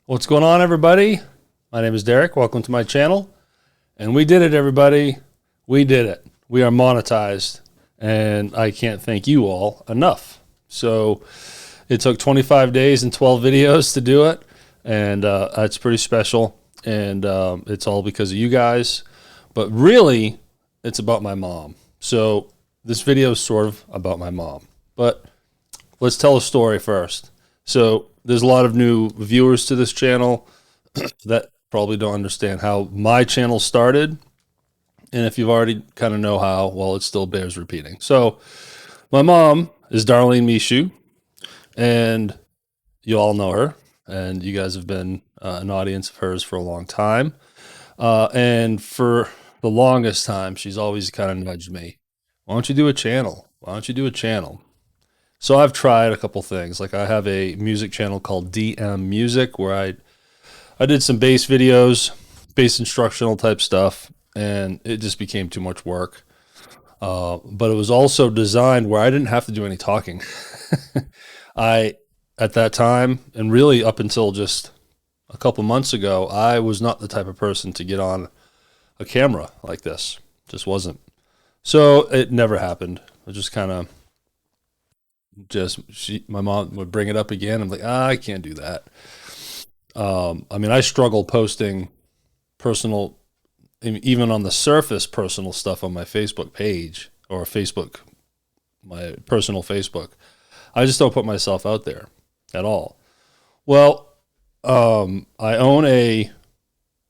What's going on, everybody? My name is Derek. Welcome to my channel. And we did it, everybody. We did it. We are monetized. And I can't thank you all enough. So it took 25 days and 12 videos to do it. And that's pretty special. And it's all because of you guys. But really, it's about my mom. So this video is sort of about my mom. But let's tell a story first. So there's a lot of new viewers to this channel that probably don't understand how my channel started. And if you've already kind of know how, well, it still bears repeating. So my mom is Darlene Mishu, and you all know her, and you guys have been an audience of hers for a long time. And for the longest time, she's always kind of nudged me. Why don't you do a channel? Why don't you do a channel? So I've tried a couple things. Like I have a music channel called DM Music where I did some bass videos, bass instructional type stuff, and it just became too much work. But it was also designed where I didn't have to do any talking. At that time, and really up until just a couple months ago, I was not the type of person to get on a camera like this. Just wasn't. So it never happened. It just kind of my mom would bring it up again. I'm like, I can't do that. I mean, I struggle posting personal, even on the surface, personal stuff on my Facebook page or Facebook, my personal Facebook. I just don't put myself out there at all. Well, I own a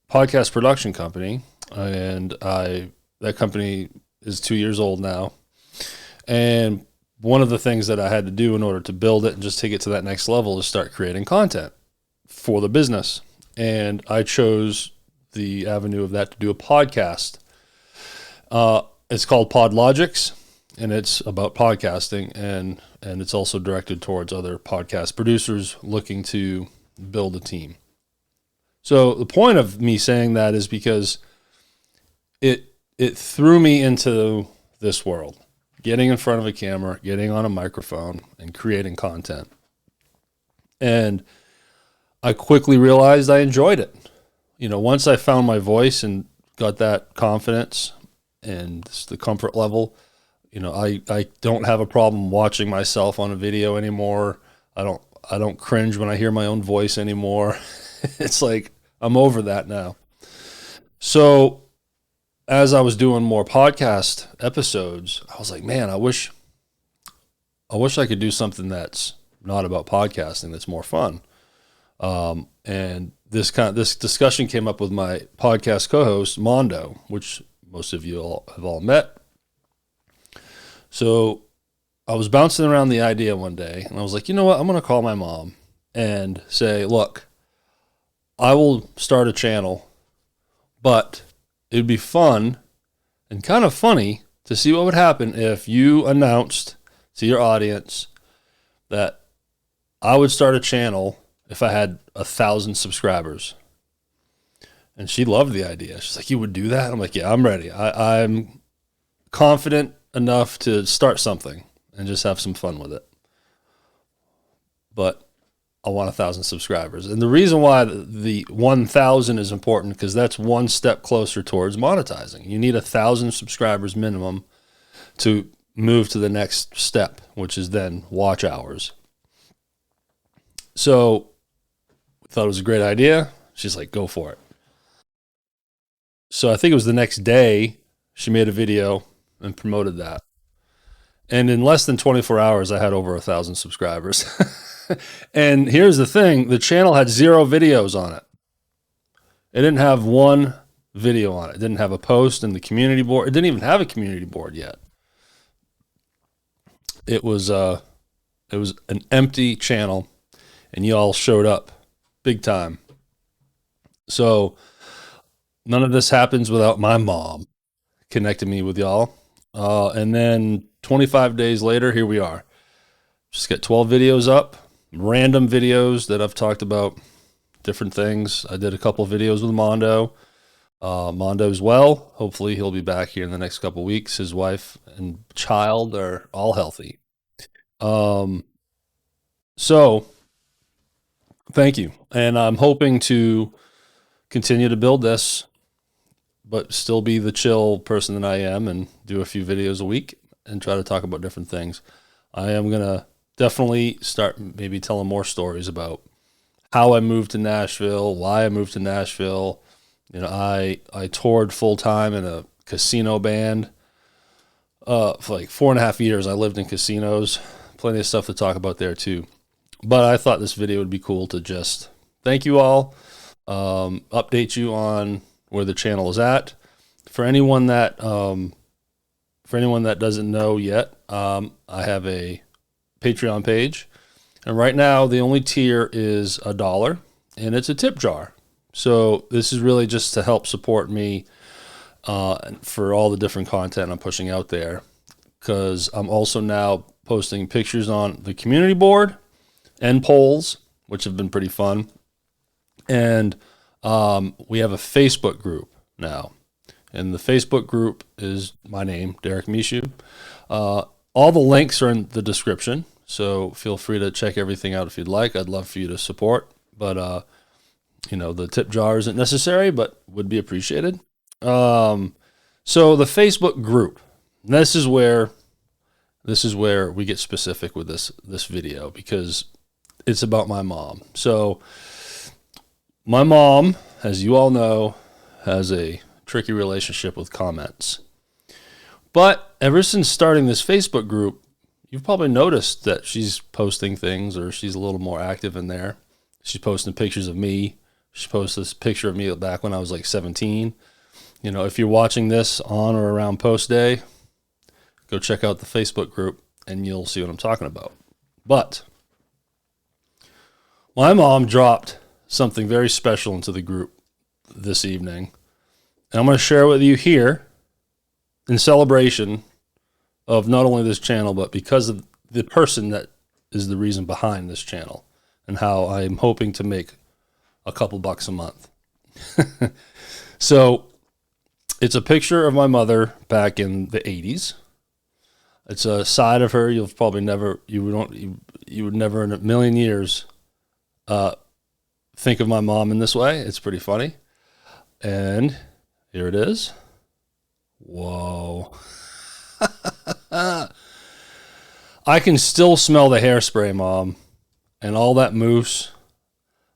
podcast production company, and that company is 2 years old now. And one of the things that I had to do in order to build it and just take it to that next level is start creating content for the business. And I chose the avenue of that to do a podcast. It's called PodLogics, and it's about podcasting, and it's also directed towards other podcast producers looking to build a team. So the point of me saying that is because it threw me into this world. Getting in front of a camera, getting on a microphone, and creating content. And I quickly realized I enjoyed it. You know, once I found my voice and got that confidence and the comfort level, you know, I don't have a problem watching myself on a video anymore. I don't cringe when I hear my own voice anymore. It's like I'm over that now. So as I was doing more podcast episodes, I was like, man, I wish I could do something that's not about podcasting, that's more fun. And this discussion came up with my podcast co-host, Mondo, which most of you all have all met. So I was bouncing around the idea one day, and I was like, you know what? I'm going to call my mom and say, look, I will start a channel, but it'd be fun and kind of funny to see what would happen if you announced to your audience that I would start a channel if I had 1,000 subscribers. And she loved the idea. She's like, you would do that? I'm like, yeah, I'm ready. I'm confident enough to start something and just have some fun with it. But I want 1,000 subscribers. And the reason why the 1,000 is important, because that's one step closer towards monetizing. You need 1,000 subscribers minimum to move to the next step, which is then watch hours. So I thought it was a great idea. She's like, go for it. So I think it was the next day she made a video and promoted that. And in less than 24 hours, I had over 1,000 subscribers. And here's the thing, the channel had 0 videos on it. It didn't have one video on it. It didn't have a post in the community board. It didn't even have a community board yet. It was an empty channel, and you all showed up big time. So none of this happens without my mom connecting me with y'all. And then 25 days later, here we are. Just got 12 videos up. Random videos that I've talked about different things. I did a couple videos with Mondo. Mondo's well. Hopefully he'll be back here in the next couple weeks. His wife and child are all healthy. So Thank you. And I'm hoping to continue to build this, but still be the chill person that I am and do a few videos a week and try to talk about different things. I am going to definitely start maybe telling more stories about how I moved to Nashville, why I moved to Nashville. You know, I toured full time in a casino band for like 4.5 years. I lived in casinos. Plenty of stuff to talk about there too. But I thought this video would be cool to just thank you all, update you on where the channel is at. For anyone that doesn't know yet, I have a Patreon page, and right now the only tier is $1, and it's a tip jar. So this is really just to help support me for all the different content I'm pushing out there, because I'm also now posting pictures on the community board and polls, which have been pretty fun. And we have a Facebook group now. And the Facebook group is my name, Derek Mishu. All the links are in the description, so feel free to check everything out if you'd like. I'd love for you to support, but you know, the tip jar isn't necessary, but would be appreciated. So the Facebook group, this is where we get specific with this video, because it's about my mom. So my mom, as you all know, has a tricky relationship with comments. But ever since starting this Facebook group, you've probably noticed that she's posting things, or she's a little more active in there. She's posting pictures of me. She posted this picture of me back when I was like 17. You know, if you're watching this on or around post day, go check out the Facebook group and you'll see what I'm talking about. But my mom dropped something very special into the group this evening, and I'm going to share it with you here in celebration of not only this channel, but because of the person that is the reason behind this channel, and how I'm hoping to make a couple bucks a month. So it's a picture of my mother back in the 80s. It's a side of her you'll probably never, you would never in a million years think of my mom in this way. It's pretty funny. And here it is. Whoa. I can still smell the hairspray, Mom, and all that mousse.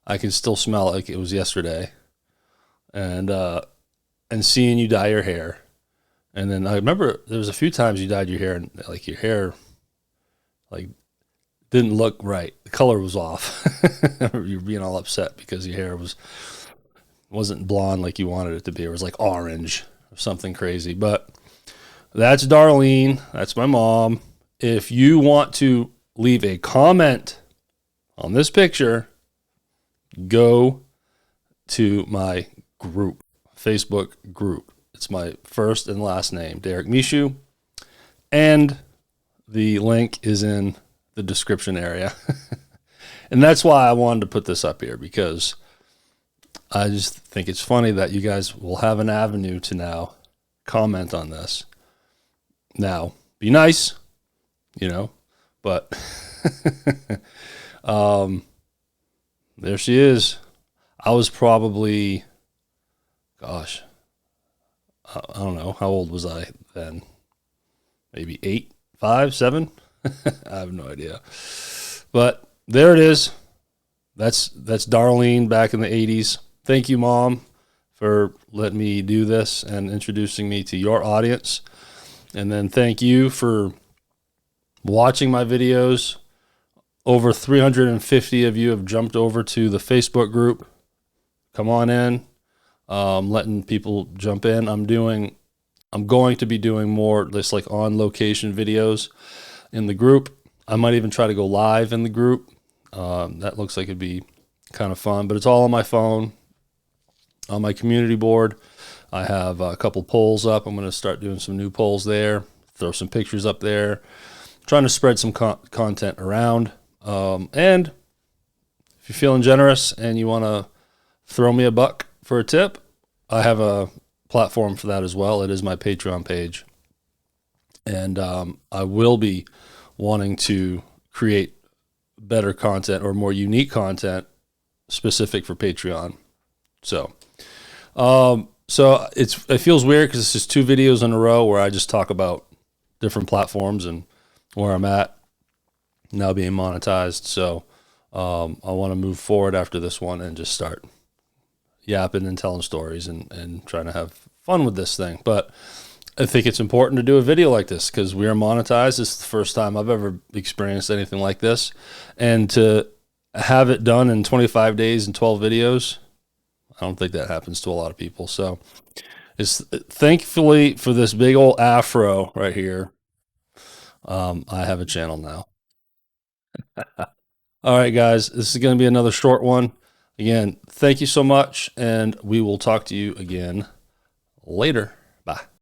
I can still smell it like it was yesterday. And seeing you dye your hair. And then I remember there was a few times you dyed your hair, and like your hair like didn't look right. The color was off. You were being all upset because your hair wasn't blonde like you wanted it to be. It was like orange or something crazy. But that's Darlene. That's my mom. If you want to leave a comment on this picture, go to my group, Facebook group. It's my first and last name, Derek Mishu, and the link is in the description area. And that's why I wanted to put this up here, because I just think it's funny that you guys will have an avenue to now comment on this. Now, be nice, you know, but there she is. I was probably, gosh, I don't know. How old was I then? Maybe 8, 5, 7? I have no idea. But there it is. That's Darlene back in the 80s. Thank you, Mom, for letting me do this and introducing me to your audience. And then thank you for watching my videos. Over 350 of you have jumped over to the Facebook group. Come on in. Letting people jump in. I'm going to be doing more just like on location videos in the group. I might even try to go live in the group. That looks like it'd be kind of fun, but it's all on my phone. On my community board, I have a couple polls up. I'm going to start doing some new polls there, throw some pictures up there, trying to spread some content around. And if you're feeling generous and you want to throw me a buck for a tip, I have a platform for that as well. It is my Patreon page. And I will be wanting to create better content or more unique content specific for Patreon. So, it feels weird because it's just 2 videos in a row where I just talk about different platforms and where I'm at now being monetized. So, I want to move forward after this one and just start yapping and telling stories and trying to have fun with this thing. But I think it's important to do a video like this because we are monetized. It's the first time I've ever experienced anything like this. And to have it done in 25 days and 12 videos, I don't think that happens to a lot of people. So it's thankfully for this big old afro right here, I have a channel now. All right, guys, this is going to be another short one. Again, thank you so much, and we will talk to you again later. Bye.